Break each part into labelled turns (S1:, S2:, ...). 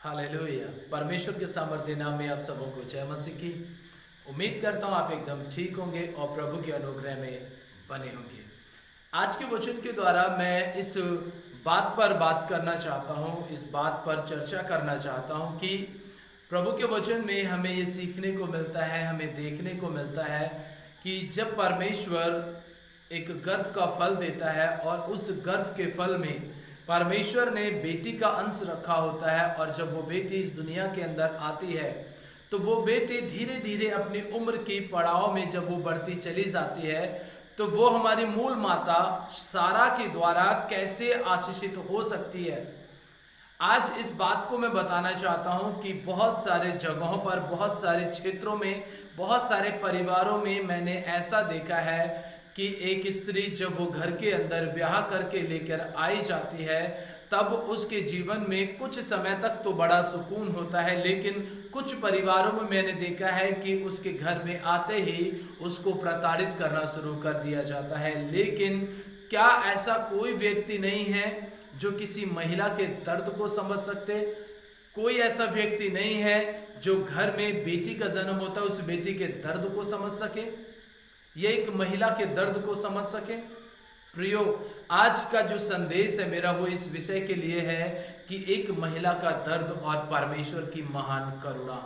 S1: Hallelujah. परमेश्वर के सामर्थ्य नाम में आप सबों को जय मसीह की। उम्मीद करता हूँ आप एकदम ठीक होंगे और प्रभु के अनुग्रह में बने होंगे। आज के वचन के द्वारा मैं इस बात पर बात करना चाहता हूँ, इस बात पर चर्चा करना चाहता हूँ कि प्रभु के वचन में हमें ये सीखने को मिलता है, हमें देखने को मिलता है कि जब परमेश्वर एक गर्भ का फल देता है और उस गर्भ के फल में परमेश्वर ने बेटी का अंश रखा होता है, और जब वो बेटी इस दुनिया के अंदर आती है तो वो बेटी धीरे धीरे अपनी उम्र की पड़ाव में जब वो बढ़ती चली जाती है तो वो हमारी मूल माता सारा के द्वारा कैसे आशीषित हो सकती है। आज इस बात को मैं बताना चाहता हूं कि बहुत सारे जगहों पर, बहुत सारे क्षेत्रों में, बहुत सारे परिवारों में मैंने ऐसा देखा है कि एक स्त्री जब वो घर के अंदर ब्याह करके लेकर आई जाती है तब उसके जीवन में कुछ समय तक तो बड़ा सुकून होता है, लेकिन कुछ परिवारों में मैंने देखा है कि उसके घर में आते ही उसको प्रताड़ित करना शुरू कर दिया जाता है। लेकिन क्या ऐसा कोई व्यक्ति नहीं है जो किसी महिला के दर्द को समझ सकते? कोई ऐसा व्यक्ति नहीं है जो घर में बेटी का जन्म होता है उस बेटी के दर्द को समझ सके, ये एक महिला के दर्द को समझ सके? प्रियो, आज का जो संदेश है मेरा वो इस विषय के लिए है कि एक महिला का दर्द और परमेश्वर की महान करुणा।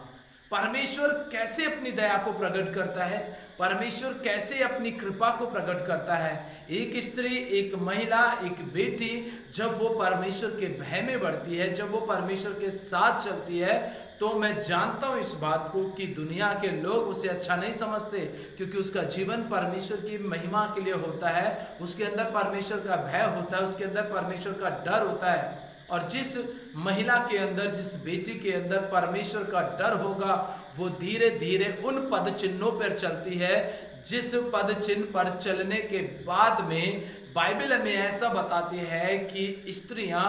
S1: परमेश्वर कैसे अपनी दया को प्रकट करता है, परमेश्वर कैसे अपनी कृपा को प्रकट करता है। एक स्त्री, एक महिला, एक बेटी जब वो परमेश्वर के भय में बढ़ती है, जब वो परमेश्वर के साथ चलती है, तो मैं जानता हूं इस बात को कि दुनिया के लोग उसे अच्छा नहीं समझते, क्योंकि उसका जीवन परमेश्वर की महिमा के लिए होता है, उसके अंदर परमेश्वर का भय होता है, उसके अंदर परमेश्वर का डर होता है। और जिस महिला के अंदर, जिस बेटी के अंदर परमेश्वर का डर होगा, वो धीरे धीरे उन पद चिन्हों पर चलती है जिस पद चिन्ह पर चलने के बाद में बाइबल हमें ऐसा बताती है कि स्त्रियां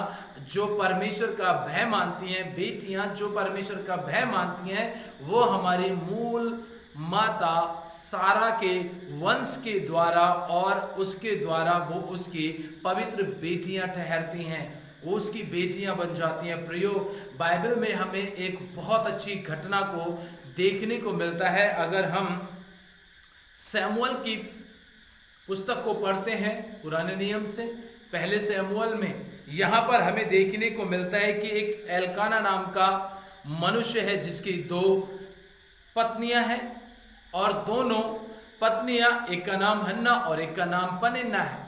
S1: जो परमेश्वर का भय मानती हैं, बेटियां जो परमेश्वर का भय मानती हैं, वो हमारी मूल माता सारा के वंश के द्वारा और उसके द्वारा वो उसकी पवित्र बेटियां ठहरती हैं, वो उसकी बेटियां बन जाती हैं। प्रियो, बाइबल में हमें एक बहुत अच्छी घटना को देखने को मिलता है। अगर हम शमूएल की पुस्तक को पढ़ते हैं पुराने नियम से, पहले शमूएल में, यहाँ पर हमें देखने को मिलता है कि एक एल्काना नाम का मनुष्य है जिसकी दो पत्नियां हैं, और दोनों पत्नियां, एक का नाम हन्ना और एक का नाम पनिन्ना है।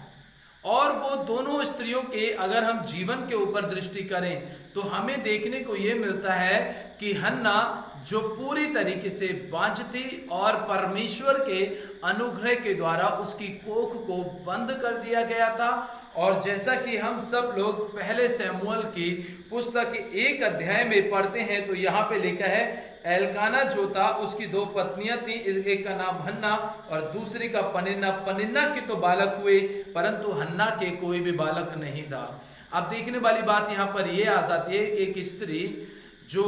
S1: और वो दोनों स्त्रियों के अगर हम जीवन के ऊपर दृष्टि करें तो हमें देखने को ये मिलता है कि हन्ना जो पूरी तरीके से बांझ थी और परमेश्वर के अनुग्रह के द्वारा उसकी कोख को बंद कर दिया गया था। और जैसा कि हम सब लोग पहले शमूएल की पुस्तक 1 अध्याय में पढ़ते हैं तो यहाँ पे लिखा है, एल्काना जो था उसकी दो पत्नियां थी, एक का नाम हन्ना और दूसरी का पनिन्ना। पनिन्ना के तो बालक हुए परंतु हन्ना के कोई भी बालक नहीं था। अब देखने वाली बात यहाँ पर यह आ जाती है कि एक स्त्री जो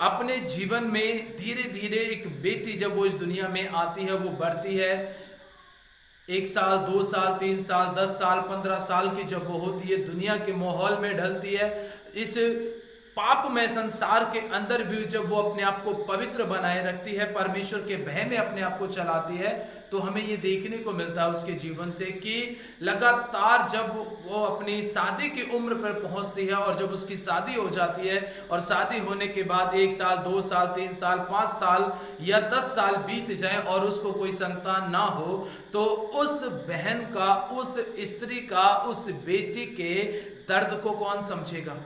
S1: अपने जीवन में धीरे धीरे एक बेटी जब वो इस दुनिया में आती है, वो बढ़ती है, 1 साल, 2 साल, 3 साल, 10 साल, 15 साल की जब वो होती है, दुनिया के माहौल में ढलती है, इस पाप में संसार के अंदर भी जब वो अपने आप को पवित्र बनाए रखती है, परमेश्वर के भय में अपने आप को चलाती है, तो हमें ये देखने को मिलता है उसके जीवन से कि लगातार जब वो अपनी शादी की उम्र पर पहुंचती है और जब उसकी शादी हो जाती है और शादी होने के बाद 1 साल, 2 साल, 3 साल, 5 साल या 10 साल बीत जाए और उसको कोई संतान ना हो, तो उस बहन का, उस स्त्री का, उस बेटी के दर्द को कौन समझेगा?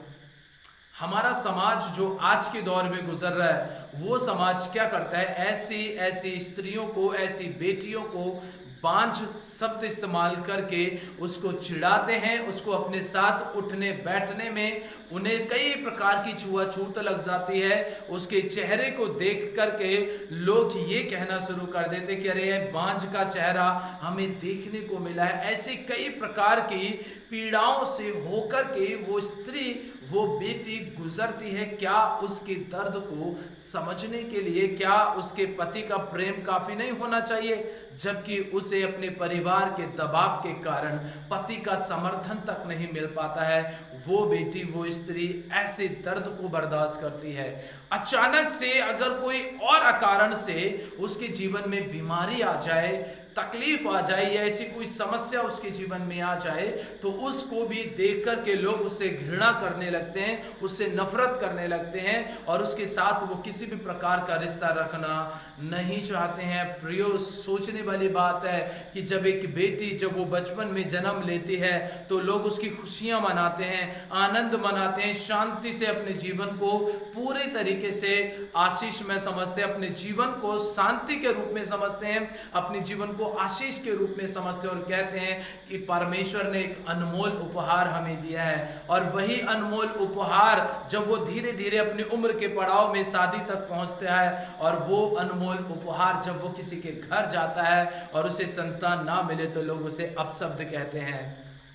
S1: हमारा समाज जो आज के दौर में गुजर रहा है, वो समाज क्या करता है, ऐसी ऐसी स्त्रियों को, ऐसी बेटियों को बांझ शब्द इस्तेमाल करके उसको चिढ़ाते हैं, उसको अपने साथ उठने बैठने में उन्हें कई प्रकार की छुआछूत लग जाती है। उसके चेहरे को देख करके लोग ये कहना शुरू कर देते कि अरे बांझ का चेहरा हमें देखने को मिला है। ऐसी कई प्रकार की पीड़ाओं से होकर के वो स्त्री, वो बेटी गुजरती है। क्या उसके दर्द को समझने के लिए, क्या उसके पति का प्रेम काफी नहीं होना चाहिए, जबकि उसे अपने परिवार के दबाव के कारण पति का समर्थन तक नहीं मिल पाता है। वो बेटी, वो स्त्री ऐसे दर्द को बर्दाश्त करती है। अचानक से अगर कोई और अकारण से उसके जीवन में बीमारी आ जाए, तकलीफ आ जाए या ऐसी कोई समस्या उसके जीवन में आ जाए, तो उसको भी देख कर के लोग उससे घृणा करने लगते हैं, उससे नफरत करने लगते हैं और उसके साथ वो किसी भी प्रकार का रिश्ता रखना नहीं चाहते हैं। प्रियो, सोचने वाली बात है कि जब एक बेटी जब वो बचपन में जन्म लेती है तो लोग उसकी खुशियां मनाते हैं, आनंद मनाते हैं, शांति से अपने जीवन को पूरे तरीके से आशीष में समझते हैं, अपने जीवन को शांति के रूप में समझते हैं, अपने जीवन को आशीष के रूप में समझते हैं और कहते हैं कि परमेश्वर ने एक अनमोल उपहार हमें दिया है। और वही अनमोल उपहार जब वो धीरे धीरे अपनी उम्र के पड़ाव में शादी तक पहुंचता है और वो अनमोल उपहार जब वो किसी के घर जाता है और उसे संतान ना मिले तो लोग उसे अपशब्द कहते हैं।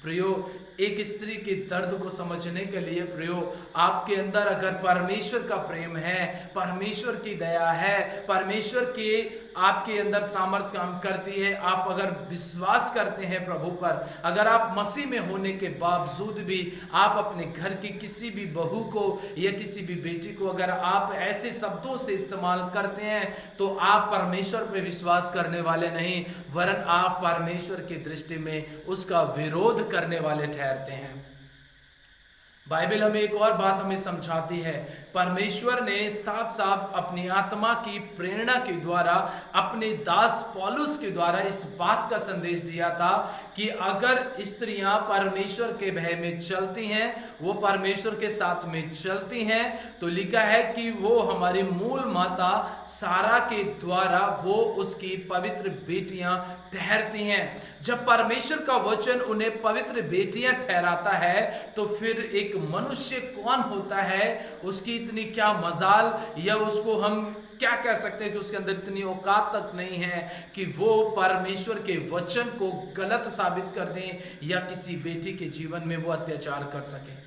S1: प्रियो, एक स्त्री के दर्द को समझने के लिए प्रियो, आपके अंदर अगर परमेश्वर का प्रेम है, परमेश्वर की दया है, परमेश्वर के आपके अंदर सामर्थ्य काम करती है, आप अगर विश्वास करते हैं प्रभु पर, अगर आप मसीह में होने के बावजूद भी आप अपने घर की किसी भी बहू को या किसी भी बेटी को अगर आप ऐसे शब्दों से इस्तेमाल करते हैं तो आप परमेश्वर पर विश्वास करने वाले नहीं, वरन आप परमेश्वर की दृष्टि में उसका विरोध करने वाले ठहरते हैं। बाइबल हमें एक और बात हमें समझाती है। परमेश्वर ने साफ साफ अपनी आत्मा की प्रेरणा के द्वारा अपने दास पौलुस के द्वारा इस बात का संदेश दिया था कि अगर स्त्रियां परमेश्वर के भय में चलती हैं, वो परमेश्वर के साथ में चलती हैं, तो लिखा है कि वो हमारी मूल माता सारा के द्वारा वो उसकी पवित्र बेटियां ठहरती हैं। जब परमेश्वर का वचन उन्हें पवित्र बेटियां ठहराता है तो फिर एक मनुष्य कौन होता है, उसकी इतनी क्या मजाल या उसको हम क्या कह सकते हैं कि उसके अंदर इतनी औकात तक नहीं है कि वो परमेश्वर के वचन को गलत साबित कर दें या किसी बेटी के जीवन में वो अत्याचार कर सके।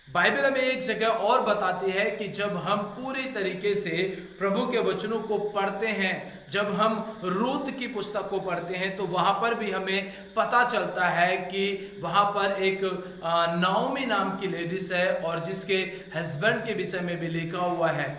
S1: बाइबल हमें एक जगह और बताती है कि जब हम पूरी तरीके से प्रभु के वचनों को पढ़ते हैं, जब हम रूत की पुस्तक को पढ़ते हैं तो वहां पर भी हमें पता चलता है कि वहां पर एक नाओमी नाम की लेडीज है और जिसके हस्बैंड के विषय में भी लिखा हुआ है।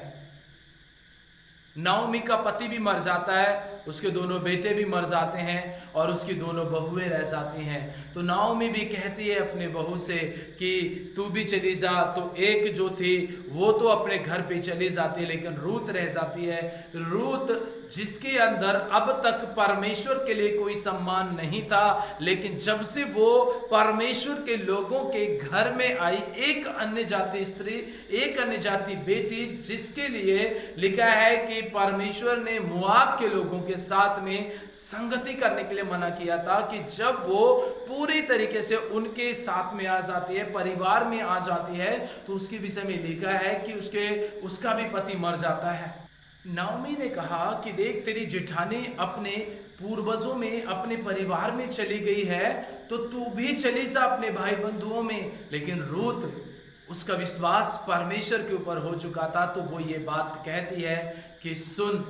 S1: नाओमी का पति भी मर जाता है, उसके दोनों बेटे भी मर जाते हैं और उसकी दोनों बहुएं रह जाती हैं। तो नाओमी भी कहती है अपने बहू से कि तू भी चली जा। तो एक जो थी वो तो अपने घर पे चली जाती है, लेकिन रूत रह जाती है। रूत जिसके अंदर अब तक परमेश्वर के लिए कोई सम्मान नहीं था, लेकिन जब से वो परमेश्वर के लोगों के घर में आई, एक अन्य जाति स्त्री, एक अन्य जाति बेटी, जिसके लिए लिखा है कि परमेश्वर ने मोआब के लोगों के साथ में संगति करने के लिए मना किया था, कि जब वो पूरी तरीके से उनके साथ में आ जाती है, परिवार में आ जाती है, तो उसके विषय में लिखा है कि उसका भी पति मर जाता है। नाओमी ने कहा कि देख, तेरी जेठानी अपने पूर्वजों में, अपने परिवार में चली गई है, तो तू भी चली जा अपने भाई बंधुओं में। लेकिन रूत, उसका विश्वास परमेश्वर के ऊपर हो चुका था, तो वो ये बात कहती है कि सुन,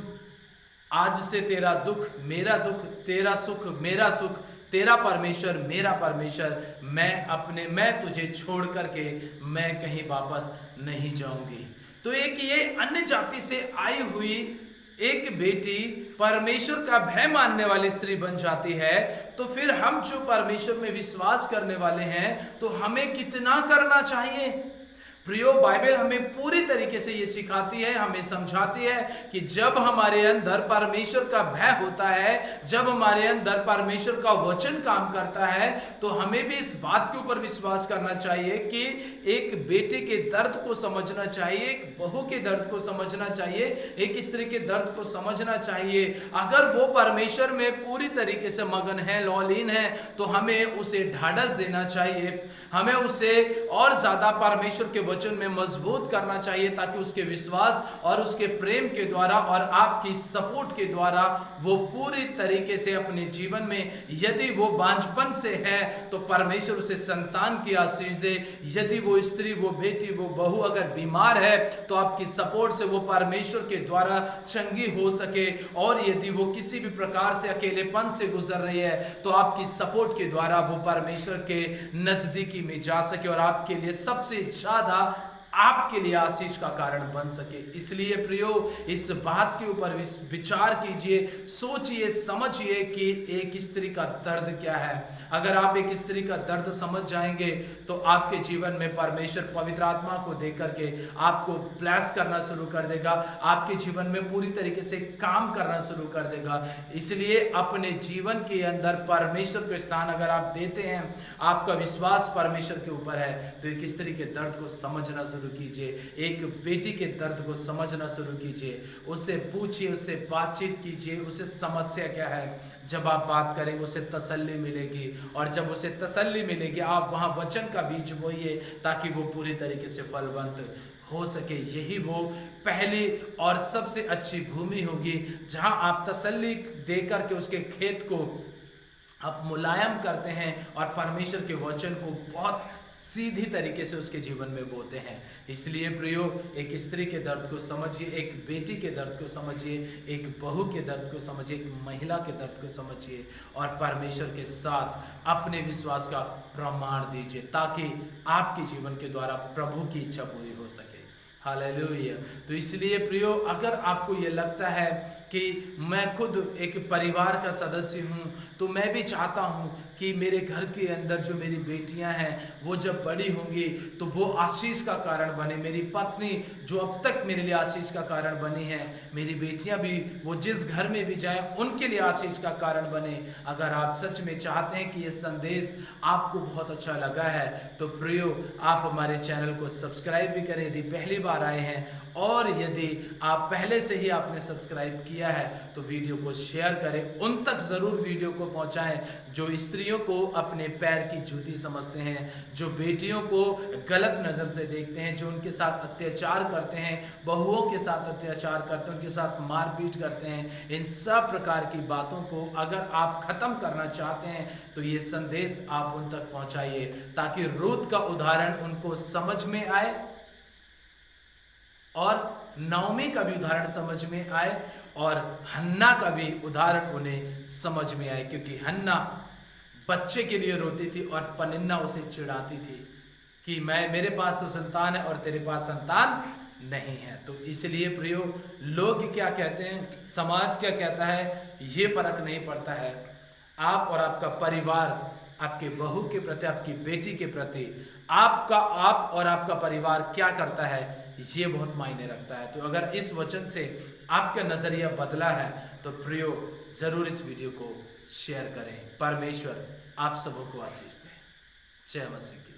S1: आज से तेरा दुख मेरा दुख, तेरा सुख मेरा सुख, तेरा परमेश्वर मेरा परमेश्वर, मैं तुझे छोड़ करके मैं कहीं वापस नहीं जाऊंगी। तो एक ये अन्य जाति से आई हुई एक बेटी परमेश्वर का भय मानने वाली स्त्री बन जाती है, तो फिर हम जो परमेश्वर में विश्वास करने वाले हैं तो हमें कितना करना चाहिए। प्रियो, बाइबल हमें पूरी तरीके से ये सिखाती है, हमें समझाती है कि जब हमारे अंदर परमेश्वर का भय होता है, जब हमारे अंदर परमेश्वर का वचन काम करता है, तो हमें भी इस बात के ऊपर विश्वास करना चाहिए कि एक बेटे के दर्द को समझना चाहिए, एक बहू के दर्द को समझना चाहिए, एक स्त्री के दर्द को समझना चाहिए। अगर वो परमेश्वर में पूरी तरीके से मगन है, लौलीन है, तो हमें उसे ढाढ़स देना चाहिए, हमें उसे और ज्यादा परमेश्वर के वचन में मजबूत करना चाहिए, ताकि उसके विश्वास और उसके प्रेम के द्वारा और आपकी सपोर्ट के द्वारा वो पूरी तरीके से अपने जीवन में, यदि वो बांझपन से है तो परमेश्वर उसे संतान की आशीष दे। यदि वो स्त्री, वो बेटी, वो बहू अगर बीमार है तो आपकी सपोर्ट से वो परमेश्वर के द्वारा चंगी हो सके। और यदि वो किसी भी प्रकार से अकेलेपन से गुजर रही है तो आपकी सपोर्ट के द्वारा वो परमेश्वर के नजदीकी में जा सके और आपके लिए सबसे ज्यादा आपके लिए आशीष का कारण बन सके। इसलिए प्रियो, इस बात के ऊपर विचार कीजिए, सोचिए, समझिए कि एक स्त्री का दर्द क्या है। अगर आप एक स्त्री का दर्द समझ जाएंगे तो आपके जीवन में परमेश्वर पवित्र आत्मा को देकर के आपको ब्लेस करना शुरू कर देगा, आपके जीवन में पूरी तरीके से काम करना शुरू कर देगा। इसलिए अपने जीवन के अंदर परमेश्वर को स्थान अगर आप देते हैं, आपका विश्वास परमेश्वर के ऊपर है, तो एक स्त्री के दर्द को समझना शुरू कीजिए, एक बेटी के दर्द को समझना शुरू कीजिए, उससे पूछिए, उससे बातचीत कीजिए, उसे समस्या क्या है। जब आप बात करेंगे उसे तसल्ली मिलेगी, और जब उसे तसल्ली मिलेगी आप वहाँ वचन का बीज बोइए, ताकि वो पूरी तरीके से फलवंत हो सके। यही वो पहली और सबसे अच्छी भूमि होगी जहाँ आप तसल्ली देकर के उसके खेत को आप मुलायम करते हैं और परमेश्वर के वचन को बहुत सीधी तरीके से उसके जीवन में बोते हैं। इसलिए प्रियो, एक स्त्री के दर्द को समझिए, एक बेटी के दर्द को समझिए, एक बहू के दर्द को समझिए, एक महिला के दर्द को समझिए और परमेश्वर के साथ अपने विश्वास का प्रमाण दीजिए, ताकि आपके जीवन के द्वारा प्रभु की इच्छा पूरी हो सके। हालेलुया। तो इसलिए प्रियो, अगर आपको ये लगता है कि मैं खुद एक परिवार का सदस्य हूँ, तो मैं भी चाहता हूँ कि मेरे घर के अंदर जो मेरी बेटियां हैं वो जब बड़ी होंगी तो वो आशीष का कारण बने। मेरी पत्नी जो अब तक मेरे लिए आशीष का कारण बनी है, मेरी बेटियां भी वो जिस घर में भी जाएं उनके लिए आशीष का कारण बने। अगर आप सच में चाहते हैं कि ये संदेश आपको बहुत अच्छा लगा है तो प्रियो, आप हमारे चैनल को सब्सक्राइब भी करें यदि पहली बार आए हैं, और यदि आप पहले से ही आपने सब्सक्राइब किया है तो वीडियो को शेयर करें, उन तक ज़रूर वीडियो को पहुंचाएं जो स्त्रियों को अपने पैर की जूती समझते हैं, जो बेटियों को गलत नज़र से देखते हैं, जो उनके साथ अत्याचार करते हैं, बहुओं के साथ अत्याचार करते हैं, उनके साथ मारपीट करते हैं। इन सब प्रकार की बातों को अगर आप ख़त्म करना चाहते हैं तो ये संदेश आप उन तक पहुंचाइए, ताकि रूत का उदाहरण उनको समझ में आए और नौमी का भी उदाहरण समझ में आए और हन्ना का भी उदाहरण उन्हें समझ में आए, क्योंकि हन्ना बच्चे के लिए रोती थी और पनिन्ना उसे चिढ़ाती थी कि मेरे पास तो संतान है और तेरे पास संतान नहीं है। तो इसलिए प्रियो, लोग क्या कहते हैं, समाज क्या कहता है, ये फर्क नहीं पड़ता है। आप और आपका परिवार आपके बहू के प्रति, आपकी बेटी के प्रति आप और आपका परिवार क्या करता है, ये बहुत मायने रखता है। तो अगर इस वचन से आपका नजरिया बदला है तो प्रियो, जरूर इस वीडियो को शेयर करें। परमेश्वर आप सबों को आशीष दे। जय मसीह की।